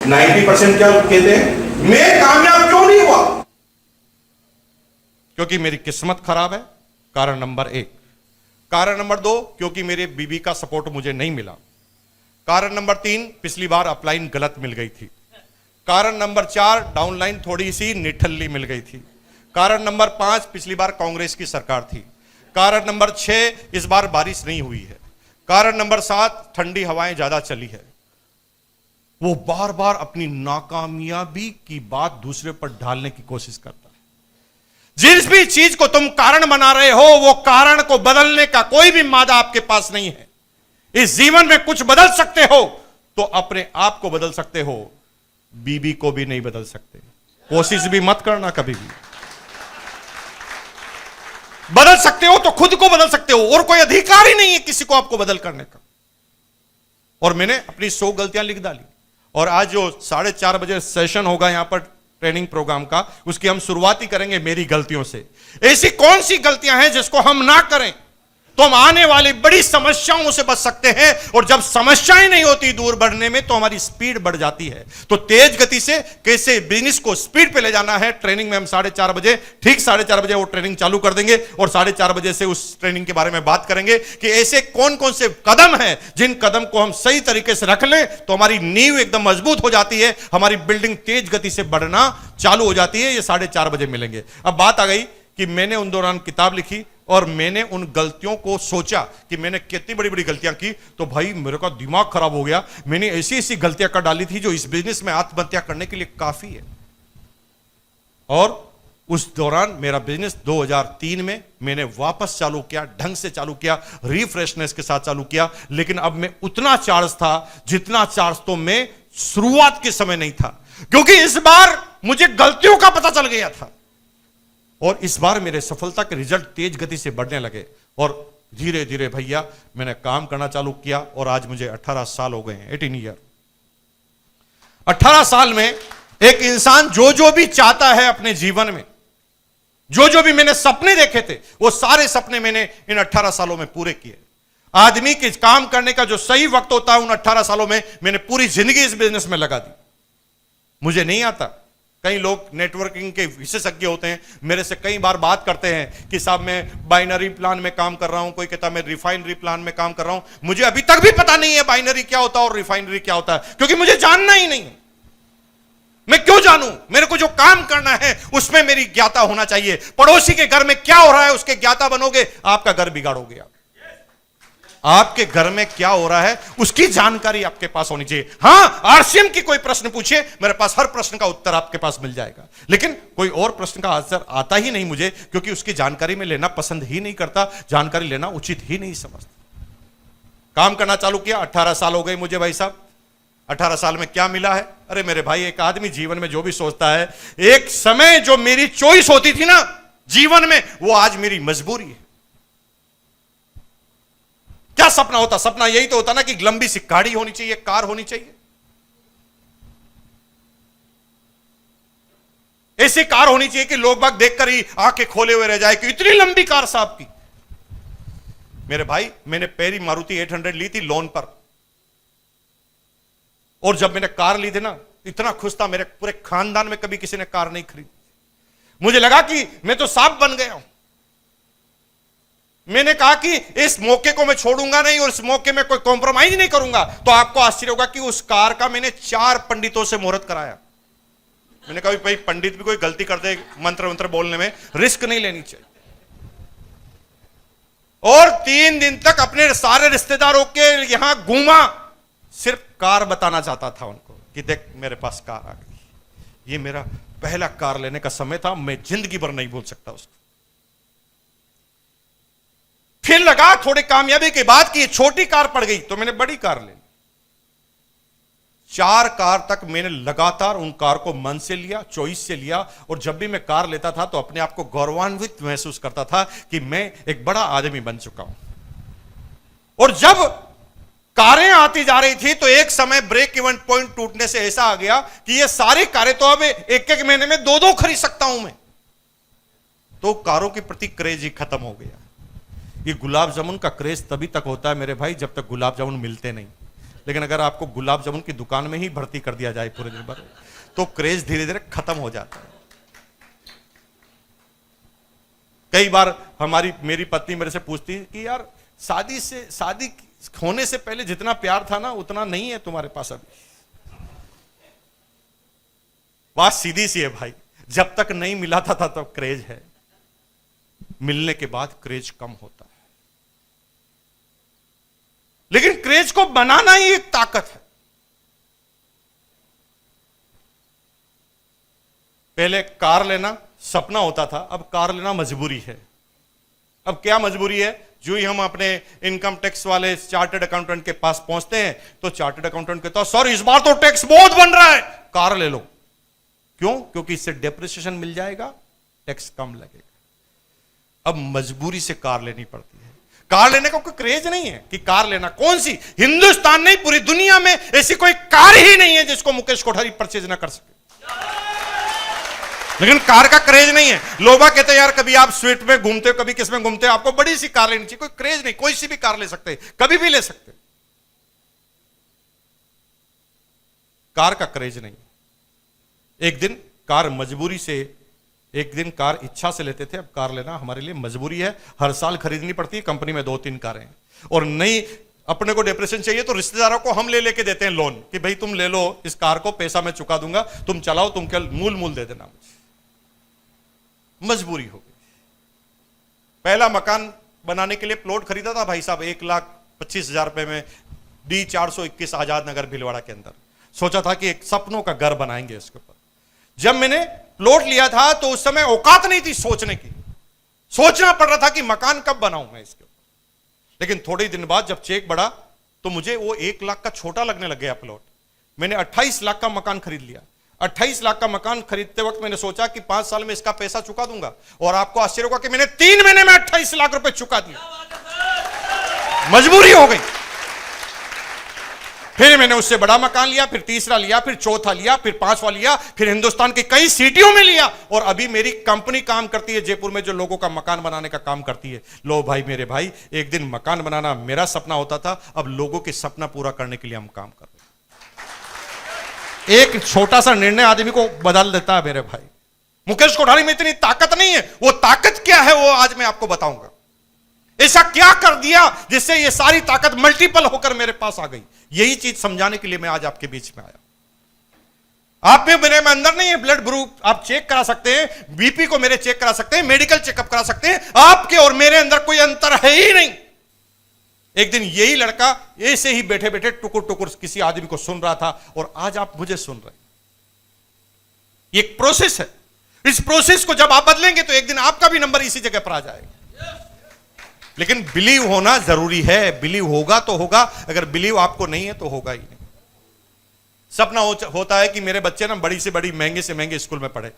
90% क्या कहते हैं, मैं कामयाब क्यों नहीं हुआ? क्योंकि मेरी किस्मत खराब है, कारण नंबर 1। कारण नंबर 2, क्योंकि मेरे बीबी का सपोर्ट मुझे नहीं मिला। कारण नंबर 3, पिछली बार अपलाइन गलत मिल गई थी। कारण नंबर 4, डाउनलाइन थोड़ी सी निठल्ली मिल गई थी। कारण नंबर 5, पिछली बार कांग्रेस की सरकार थी। कारण नंबर 6, इस बार बारिश नहीं हुई है। कारण नंबर 7, ठंडी हवाएं ज्यादा चली है। वो बार बार अपनी नाकामयाबी की बात दूसरे पर ढालने की कोशिश करता है। जिस भी चीज को तुम कारण बना रहे हो, वो कारण को बदलने का कोई भी मादा आपके पास नहीं है। इस जीवन में कुछ बदल सकते हो तो अपने आप को बदल सकते हो, बीबी को भी नहीं बदल सकते। कोशिश भी मत करना कभी भी। बदल सकते हो तो खुद को बदल सकते हो, और कोई अधिकार ही नहीं है किसी को आपको बदल करने का। और मैंने अपनी 100 गलतियां लिख डाली, और आज जो 4:30 बजे सेशन होगा यहां पर ट्रेनिंग प्रोग्राम का, उसकी हम शुरुआत ही करेंगे मेरी गलतियों से। ऐसी कौन सी गलतियां हैं जिसको हम ना करें तो हम आने वाली बड़ी समस्याओं से बच सकते हैं। और जब समस्याएं नहीं होती दूर बढ़ने में, तो हमारी स्पीड बढ़ जाती है। तो तेज गति से कैसे बिजनेस को स्पीड पे ले जाना है, ट्रेनिंग में हम 4:30 बजे, ठीक 4:30 बजे वो ट्रेनिंग चालू कर देंगे, और 4:30 बजे से उस ट्रेनिंग के बारे में बात करेंगे कि ऐसे कौन कौन से कदम हैं जिन कदम को हम सही तरीके से रख लें तो हमारी नींव एकदम मजबूत हो जाती है, हमारी बिल्डिंग तेज गति से बढ़ना चालू हो जाती है। ये 4:30 बजे मिलेंगे। अब बात आ गई कि मैंने उन दौरान किताब लिखी और मैंने उन गलतियों को सोचा कि मैंने कितनी बड़ी बड़ी गलतियां की, तो भाई मेरे का दिमाग खराब हो गया। मैंने ऐसी ऐसी गलतियां कर डाली थी जो इस बिजनेस में आत्महत्या करने के लिए काफी है। और उस दौरान मेरा बिजनेस 2003 में मैंने वापस चालू किया, ढंग से चालू किया, रिफ्रेशनेस के साथ चालू किया। लेकिन अब मैं उतना चार्ज था जितना चार्ज तो मैं शुरुआत के समय नहीं था, क्योंकि इस बार मुझे गलतियों का पता चल गया था। और इस बार मेरे सफलता के रिजल्ट तेज गति से बढ़ने लगे, और धीरे धीरे भैया मैंने काम करना चालू किया। और आज मुझे 18 साल हो गए हैं, 18 ईयर। 18 साल में एक इंसान जो जो भी चाहता है अपने जीवन में, जो जो भी मैंने सपने देखे थे, वो सारे सपने मैंने इन 18 सालों में पूरे किए। आदमी के काम करने का जो सही वक्त होता है, उन 18 सालों में मैंने पूरी जिंदगी इस बिजनेस में लगा दी। मुझे नहीं आता। कई लोग नेटवर्किंग के विशेषज्ञ होते हैं, मेरे से कई बार बात करते हैं कि साहब मैं बाइनरी प्लान में काम कर रहा हूं, कोई कहता है मैं रिफाइनरी प्लान में काम कर रहा हूं। मुझे अभी तक भी पता नहीं है बाइनरी क्या होता है और रिफाइनरी क्या होता है, क्योंकि मुझे जानना ही नहीं। मैं क्यों जानूं? मेरे को जो काम करना है उसमें मेरी ज्ञाता होना चाहिए। पड़ोसी के घर में क्या हो रहा है उसके ज्ञाता बनोगे, आपका घर बिगाड़ोगे। आपके घर में क्या हो रहा है उसकी जानकारी आपके पास होनी चाहिए। हां, आरसीएम की कोई प्रश्न पूछिए, मेरे पास हर प्रश्न का उत्तर आपके पास मिल जाएगा, लेकिन कोई और प्रश्न का आंसर आता ही नहीं मुझे, क्योंकि उसकी जानकारी में लेना पसंद ही नहीं करता, जानकारी लेना उचित ही नहीं समझता। काम करना चालू किया, 18 साल हो गए मुझे भाई साहब। 18 साल में क्या मिला है? अरे मेरे भाई, एक आदमी जीवन में जो भी सोचता है, एक समय जो मेरी चॉइस होती थी ना जीवन में, वो आज मेरी मजबूरी है। क्या सपना होता? सपना यही तो होता ना कि लंबी सी गाड़ी होनी चाहिए, कार होनी चाहिए। ऐसी कार होनी चाहिए कि लोग बाग देखकर ही आंखें खोले हुए रह जाए कि इतनी लंबी कार साहब की। मेरे भाई, मैंने पहली मारुति 800 ली थी लोन पर, और जब मैंने कार ली थी ना, इतना खुश था। मेरे पूरे खानदान में कभी किसी ने कार नहीं खरीदी। मुझे लगा कि मैं तो सांप बन गया हूं। मैंने कहा कि इस मौके को मैं छोड़ूंगा नहीं, और इस मौके में कोई कॉम्प्रोमाइज नहीं करूंगा। तो आपको आश्चर्य होगा कि उस कार का मैंने 4 पंडितों से मुहूर्त कराया। मैंने कहा भाई, पंडित भी कोई गलती कर दे मंत्र मंत्र बोलने में, रिस्क नहीं लेनी चाहिए। और 3 दिन तक अपने सारे रिश्तेदारों के यहां घूमा, सिर्फ कार बताना चाहता था उनको कि देख मेरे पास कार आ गई। ये मेरा पहला कार लेने का समय था, मैं जिंदगी भर नहीं भूल सकता उसको। फिर लगा थोड़ी कामयाबी के बाद कि ये छोटी कार पड़ गई, तो मैंने बड़ी कार ले ली। 4 कार तक मैंने लगातार उन कार को मन से लिया, चॉइस से लिया, और जब भी मैं कार लेता था तो अपने आप को गौरवान्वित महसूस करता था कि मैं एक बड़ा आदमी बन चुका हूं। और जब कारें आती जा रही थी तो एक समय ब्रेक इवन पॉइंट टूटने से ऐसा आ गया कि ये सारी कारें तो अब एक एक महीने में 2-2 खरीद सकता हूं मैं। तो कारों के प्रति क्रेज ही खत्म हो गया। ये गुलाब जामुन का क्रेज तभी तक होता है मेरे भाई जब तक गुलाब जामुन मिलते नहीं, लेकिन अगर आपको गुलाब जामुन की दुकान में ही भर्ती कर दिया जाए पूरे दिन भर, तो क्रेज धीरे धीरे खत्म हो जाता है। कई बार मेरी पत्नी मेरे से पूछती है कि यार शादी होने से पहले जितना प्यार था ना उतना नहीं है तुम्हारे पास अभी। बात सीधी सी है भाई, जब तक नहीं मिला था तब क्रेज है, मिलने के बाद क्रेज कम होता है। लेकिन क्रेज को बनाना ही एक ताकत है। पहले कार लेना सपना होता था, अब कार लेना मजबूरी है। अब क्या मजबूरी है? जो ही हम अपने इनकम टैक्स वाले चार्टर्ड अकाउंटेंट के पास पहुंचते हैं तो चार्टर्ड अकाउंटेंट कहता है सर इस बार तो टैक्स बहुत बन रहा है, कार ले लो। क्यों? क्योंकि इससे डेप्रिसिएशन मिल जाएगा, टैक्स कम लगेगा। अब मजबूरी से कार लेनी पड़ती है। कार लेने का कोई क्रेज नहीं है कि कार लेना, कौन सी हिंदुस्तान नहीं पूरी दुनिया में ऐसी कोई कार ही नहीं है जिसको मुकेश कोठारी परचेज ना कर सके। लेकिन कार का क्रेज नहीं है। लोग कहते हैं यार कभी आप स्विफ्ट में घूमते हो, कभी किस में घूमते हो, आपको बड़ी सी कार लेनी चाहिए। कोई क्रेज नहीं, कोई सी भी कार ले सकते, कभी भी ले सकते। कार का क्रेज नहीं। एक दिन कार मजबूरी से, एक दिन कार इच्छा से लेते थे, अब कार लेना हमारे लिए मजबूरी है। हर साल खरीदनी पड़ती है, कंपनी में 2-3 कारें हैं। और नई अपने को डिप्रेशन चाहिए तो रिश्तेदारों को हम लेके देते हैं लोन कि भाई तुम ले लो इस कार को, पैसा मैं चुका दूंगा, तुम चलाओ, तुम क्या मूल दे देना मुझे। मजबूरी हो गई। पहला मकान बनाने के लिए प्लॉट खरीदा था भाई साहब 1,25,000 रुपए में, D421 आजाद नगर भीलवाड़ा के अंदर। सोचा था कि एक सपनों का घर बनाएंगे इसके ऊपर। जब मैंने प्लॉट लिया था तो उस समय औकात नहीं थी सोचने की, सोचना पड़ रहा था कि मकान कब बनाऊं मैं इसके ऊपर। लेकिन थोड़े दिन बाद जब चेक बढ़ा तो मुझे वो 1 लाख का छोटा लगने लग गया प्लॉट। मैंने 28 लाख का मकान खरीद लिया। 28 लाख का मकान खरीदते वक्त मैंने सोचा कि 5 साल में इसका पैसा चुका दूंगा, और आपको आश्चर्य होगा कि मैंने 3 महीने में 28 लाख रुपए चुका दिया। मजबूरी हो गई। फिर मैंने उससे बड़ा मकान लिया, फिर तीसरा लिया, फिर चौथा लिया, फिर 5वां लिया, फिर हिंदुस्तान की कई सिटियों में लिया। और अभी मेरी कंपनी काम करती है जयपुर में, जो लोगों का मकान बनाने का काम करती है। लो भाई मेरे भाई, एक दिन मकान बनाना मेरा सपना होता था, अब लोगों के सपना पूरा करने के लिए हम काम कर रहे हैं। एक छोटा सा निर्णय आदमी को बदल देता है मेरे भाई। मुकेश कोठारी में इतनी ताकत नहीं है, वो ताकत क्या है वो आज मैं आपको बताऊंगा। ऐसा क्या कर दिया जिससे ये सारी ताकत मल्टीपल होकर मेरे पास आ गई। यही चीज समझाने के लिए मैं आज आपके बीच में आया। आप में मेरे में अंदर नहीं है ब्लड ग्रुप, आप चेक करा सकते हैं, बीपी को मेरे चेक करा सकते हैं, मेडिकल चेकअप करा सकते हैं। आपके और मेरे अंदर कोई अंतर है ही नहीं। एक दिन यही लड़का ऐसे ही बैठे बैठे टुकुर टुकुर किसी आदमी को सुन रहा था, और आज आप मुझे सुन रहे हैं। ये एक प्रोसेस है। इस प्रोसेस को जब आप बदलेंगे तो एक दिन आपका भी नंबर इसी जगह पर आ जाएगा। लेकिन बिलीव होना जरूरी है। बिलीव होगा तो होगा, अगर बिलीव आपको नहीं है तो होगा ही नहीं। सपना होता है कि मेरे बच्चे ना बड़ी से बड़ी महंगे से महंगे स्कूल में पढ़े।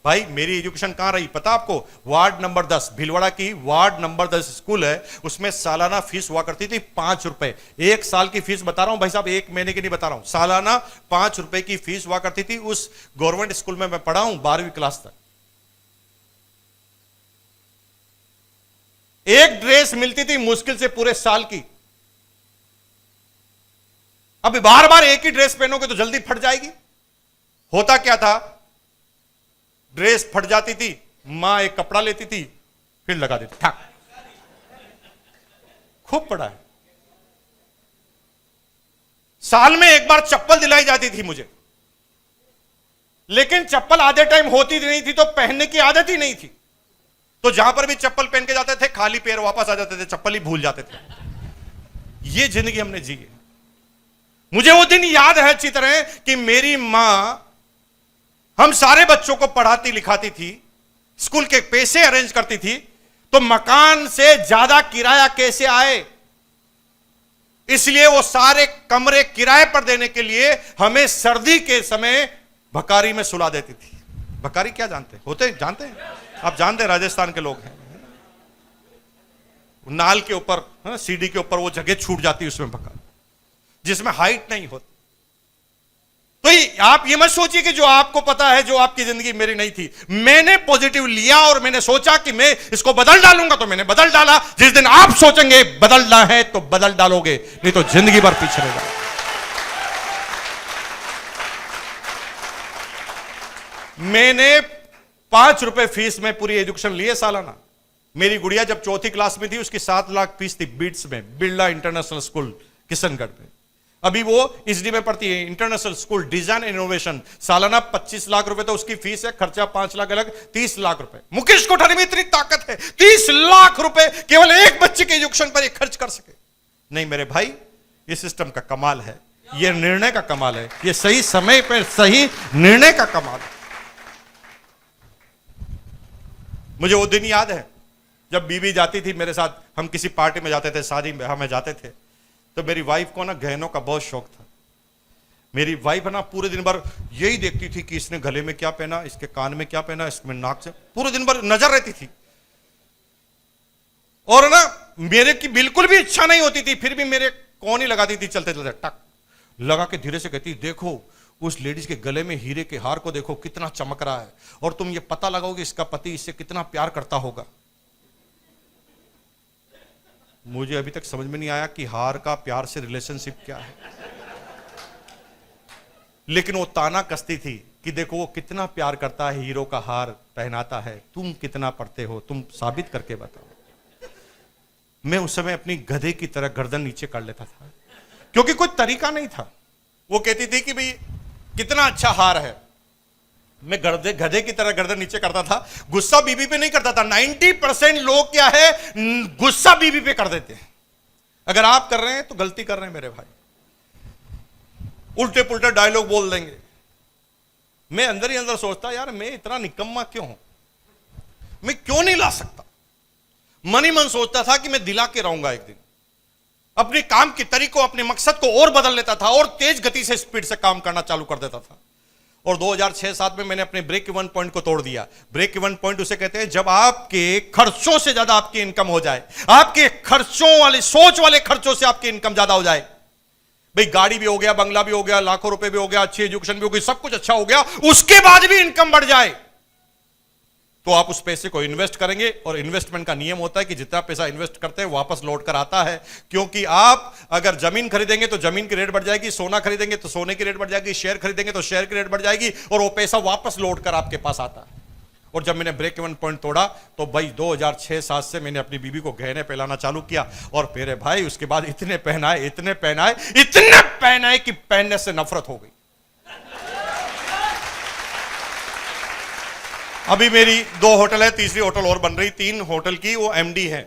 भाई मेरी एजुकेशन कहां रही पता आपको? वार्ड नंबर 10 भीलवाड़ा की वार्ड नंबर 10 स्कूल है, उसमें सालाना फीस हुआ करती थी 5 रुपए। 1 साल की फीस बता रहा हूं भाई साहब, 1 महीने की नहीं बता रहा हूं, सालाना 5 रुपए की फीस हुआ करती थी। उस गवर्नमेंट स्कूल में मैं पढ़ा हूं 12वीं क्लास तक। एक ड्रेस मिलती थी मुश्किल से पूरे साल की। अब बार बार एक ही ड्रेस पहनोगे तो जल्दी फट जाएगी। होता क्या था, ड्रेस फट जाती थी, मां एक कपड़ा लेती थी, फिर लगा देती, ठाक। खूब पड़ा है। साल में एक बार चप्पल दिलाई जाती थी मुझे, लेकिन चप्पल आधे टाइम होती नहीं थी तो पहनने की आदत ही नहीं थी। तो जहां पर भी चप्पल पहन के जाते थे खाली पैर वापस आ जाते थे, चप्पल ही भूल जाते थे। ये जिंदगी हमने जी है। मुझे वो दिन याद है अच्छी तरह कि मेरी मां हम सारे बच्चों को पढ़ाती लिखाती थी, स्कूल के पैसे अरेंज करती थी, तो मकान से ज्यादा किराया कैसे आए, इसलिए वो सारे कमरे किराए पर देने के लिए हमें सर्दी के समय भकारी में सुला देती थी। भकारी क्या जानते होते? जानते हैं आप? जानते हैं, राजस्थान के लोग हैं। नाल के ऊपर, सीढ़ी के ऊपर वो जगह छूट जाती है उसमें भकारी, जिसमें हाइट नहीं होती। तो आप ये मत सोचिए कि जो आपको पता है, जो आपकी जिंदगी मेरी नहीं थी। मैंने पॉजिटिव लिया और मैंने सोचा कि मैं इसको बदल डालूंगा, तो मैंने बदल डाला। जिस दिन आप सोचेंगे बदलना है तो बदल डालोगे, नहीं तो जिंदगी भर पीछे रह जाओगे। मैंने 5 रुपए फीस में पूरी एजुकेशन लिए सालाना। मेरी गुड़िया जब चौथी क्लास में थी उसकी 7 लाख फीस थी बीट्स में, बिरला इंटरनेशनल स्कूल किशनगढ़ में। अभी वो इसडी में पढ़ती है, इंटरनेशनल स्कूल डिजाइन इनोवेशन। सालाना 25 लाख रुपए तो उसकी फीस है, खर्चा 5 लाख अलग, 30 लाख रुपए। मुकेश कोठारी में इतनी ताकत है 30 लाख रुपए केवल एक बच्चे के एजुकेशन पर खर्च कर सके। नहीं मेरे भाई, ये सिस्टम का कमाल है, ये निर्णय का कमाल है, ये सही समय पर सही निर्णय का कमाल है। मुझे वो दिन याद है जब बीबी जाती थी मेरे साथ, हम किसी पार्टी में जाते थे, शादी में हमें जाते थे, तो मेरी वाइफ को ना गहनों का बहुत शौक था। मेरी वाइफ ना पूरे दिन भर यही देखती थी कि इसने गले में क्या पहना, इसके कान में क्या पहना, इसमें नाक से, पूरे दिन भर नजर रहती थी। और ना मेरे की बिल्कुल भी इच्छा नहीं होती थी, फिर भी मेरे कौन ही लगाती थी, चलते चलते टक लगा के धीरे से कहती, देखो उस लेडीज के गले में हीरे के हार को देखो कितना चमक रहा है, और तुम ये पता लगाओगे इसका पति इससे कितना प्यार करता होगा। मुझे अभी तक समझ में नहीं आया कि हार का प्यार से रिलेशनशिप क्या है, लेकिन वो ताना कसती थी कि देखो वो कितना प्यार करता है, हीरो का हार पहनाता है, तुम कितना पढ़ते हो, तुम साबित करके बताओ। मैं उस समय अपनी गधे की तरह गर्दन नीचे कर लेता था, क्योंकि कोई तरीका नहीं था। वो कहती थी कि भाई कितना अच्छा हार है, मैं गधे की तरह गर्दन नीचे करता था। गुस्सा बीबी पे नहीं करता था। 90% लोग क्या है, गुस्सा बीबी पे कर देते हैं। अगर आप कर रहे हैं तो गलती कर रहे हैं मेरे भाई, उल्टे पुल्टे डायलॉग बोल देंगे। मैं अंदर ही अंदर सोचता, यार मैं इतना निकम्मा क्यों हूं, मैं क्यों नहीं ला सकता। मन ही मन सोचता था कि मैं दिला के रहूंगा एक दिन। अपने काम के तरीकों, अपने मकसद को और बदल लेता था और तेज गति से स्पीड से काम करना चालू कर देता था। और 2006-7 में मैंने अपने ब्रेक इवन पॉइंट को तोड़ दिया। ब्रेक इवन पॉइंट उसे कहते हैं जब आपके खर्चों से ज्यादा आपकी इनकम हो जाए, आपके खर्चों वाले, सोच वाले खर्चों से आपकी इनकम ज्यादा हो जाए। भाई गाड़ी भी हो गया, बंगला भी हो गया, लाखों रुपए भी हो गया, अच्छी एजुकेशन भी हो गई, सब कुछ अच्छा हो गया, उसके बाद भी इनकम बढ़ जाए, तो आप उस पैसे को इन्वेस्ट करेंगे। और इन्वेस्टमेंट का नियम होता है कि जितना पैसा इन्वेस्ट करते हैं वापस लौट कर आता है। क्योंकि आप अगर जमीन खरीदेंगे तो जमीन की रेट बढ़ जाएगी, सोना खरीदेंगे तो सोने की रेट बढ़ जाएगी, शेयर खरीदेंगे तो शेयर की रेट बढ़ जाएगी, और वो पैसा वापस लौट कर आपके पास आता है। और जब मैंने ब्रेक इवन पॉइंट तोड़ा तो भाई 2006-7 से मैंने अपनी बीबी को गहने पहनाना चालू किया। और मेरे भाई उसके बाद इतने पहनाए, इतने पहनाए, इतने पहनाए कि पहनने से नफरत हो गई। अभी मेरी 2 होटल है, तीसरी होटल और बन रही, 3 होटल की वो एमडी है।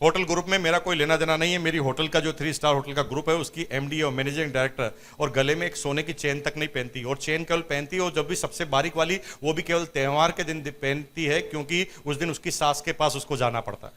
होटल ग्रुप में मेरा कोई लेना देना नहीं है। मेरी होटल का जो 3 स्टार होटल का ग्रुप है उसकी एमडी और मैनेजिंग डायरेक्टर, और गले में एक सोने की चेन तक नहीं पहनती, और चेन केवल पहनती है और जब भी सबसे बारीक वाली वो भी केवल त्योहार के दिन पहनती है, क्योंकि उस दिन उसकी सास के पास उसको जाना पड़ता है।